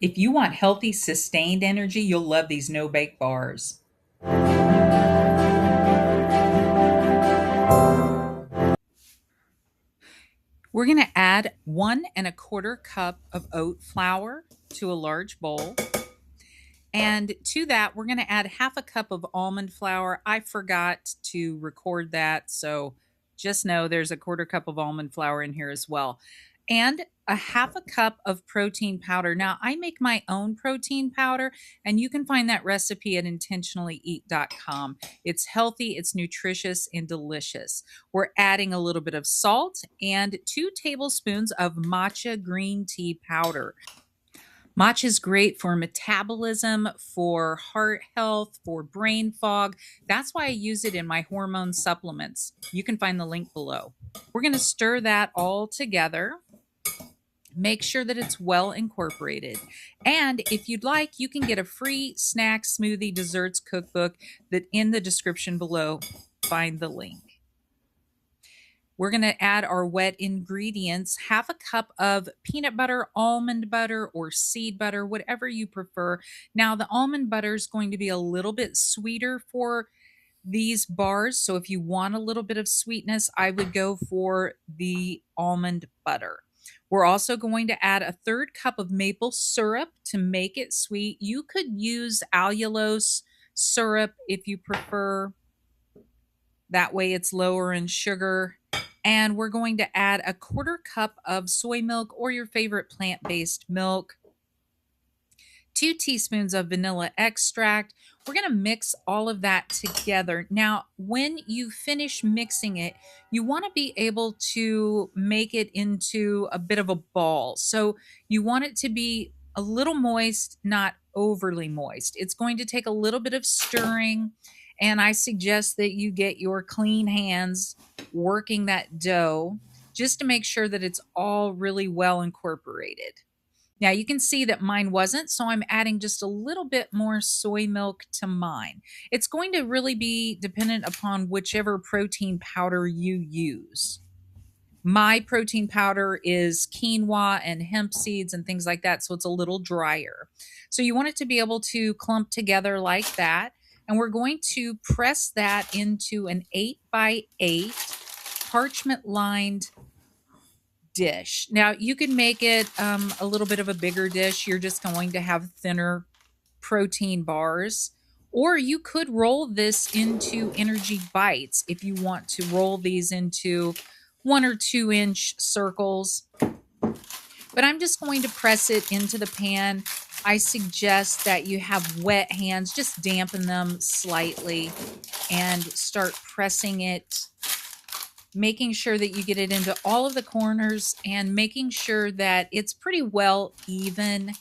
If you want healthy, sustained energy, you'll love these no-bake bars. We're going to add 1 1/4 cup of oat flour to a large bowl. And to that, we're going to add 1/2 cup of almond flour. I forgot to record that, so just know there's a 1/4 cup of almond flour in here as well. And a 1/2 cup of protein powder. Now, I make my own protein powder, and you can find that recipe at intentionallyeat.com. It's healthy, it's nutritious, and delicious. We're adding a little bit of salt and 2 tablespoons of matcha green tea powder. Matcha is great for metabolism, for heart health, for brain fog. That's why I use it in my hormone supplements. You can find the link below. We're going to stir that all together. Make sure that it's well incorporated. And if you'd like, you can get a free snack smoothie desserts cookbook that in the description below. Find the link. We're going to add our wet ingredients, 1/2 cup of peanut butter, almond butter, or seed butter, whatever you prefer. Now, the almond butter is going to be a little bit sweeter for these bars. So if you want a little bit of sweetness, I would go for the almond butter. We're also going to add a 1/3 cup of maple syrup to make it sweet. You could use allulose syrup if you prefer. That way it's lower in sugar. And we're going to add a 1/4 cup of soy milk or your favorite plant-based milk, 2 teaspoons of vanilla extract. We're going to mix all of that together. Now, when you finish mixing it, you want to be able to make it into a bit of a ball. So you want it to be a little moist, not overly moist. It's going to take a little bit of stirring, and I suggest that you get your clean hands working that dough just to make sure that it's all really well incorporated. Now you can see that mine wasn't, so I'm adding just a little bit more soy milk to mine. It's going to really be dependent upon whichever protein powder you use. My protein powder is quinoa and hemp seeds and things like that, so it's a little drier. So you want it to be able to clump together like that. And we're going to press that into an 8x8 parchment lined dish. Now you can make it a little bit of a bigger dish. You're just going to have thinner protein bars, or you could roll this into energy bites if you want to roll these into 1 or 2 inch circles. But I'm just going to press it into the pan. I suggest that you have wet hands, just dampen them slightly and start pressing it, making sure that you get it into all of the corners and making sure that it's pretty well even.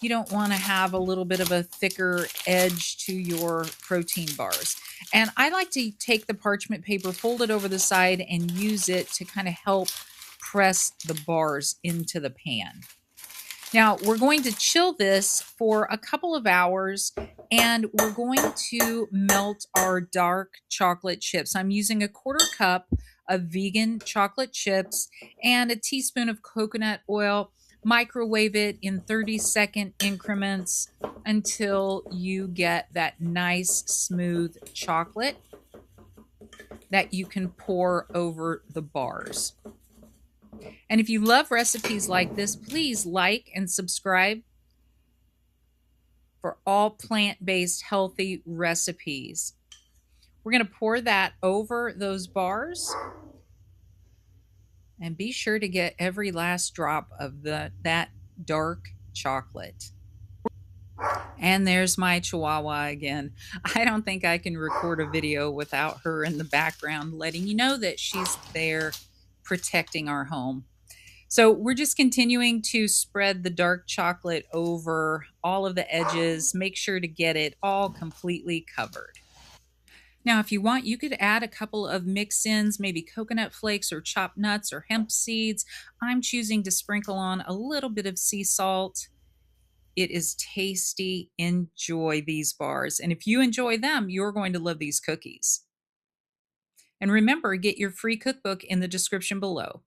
You don't want to have a little bit of a thicker edge to your protein bars. And I like to take the parchment paper, fold it over the side, and use it to kind of help press the bars into the pan. Now, we're going to chill this for a couple of hours, and we're going to melt our dark chocolate chips. I'm using a 1/4 cup of vegan chocolate chips and a teaspoon of coconut oil. Microwave it in 30-second increments until you get that nice, smooth chocolate that you can pour over the bars. And if you love recipes like this, please like and subscribe for all plant-based healthy recipes. We're going to pour that over those bars and be sure to get every last drop of that dark chocolate. And there's my Chihuahua again. I don't think I can record a video without her in the background letting you know that she's there protecting our home. So we're just continuing to spread the dark chocolate over all of the edges. Make sure to get it all completely covered. Now, if you want, you could add a couple of mix-ins, maybe coconut flakes or chopped nuts or hemp seeds. I'm choosing to sprinkle on a little bit of sea salt. It is tasty. Enjoy these bars. And if you enjoy them, you're going to love these cookies. And remember, get your free cookbook in the description below.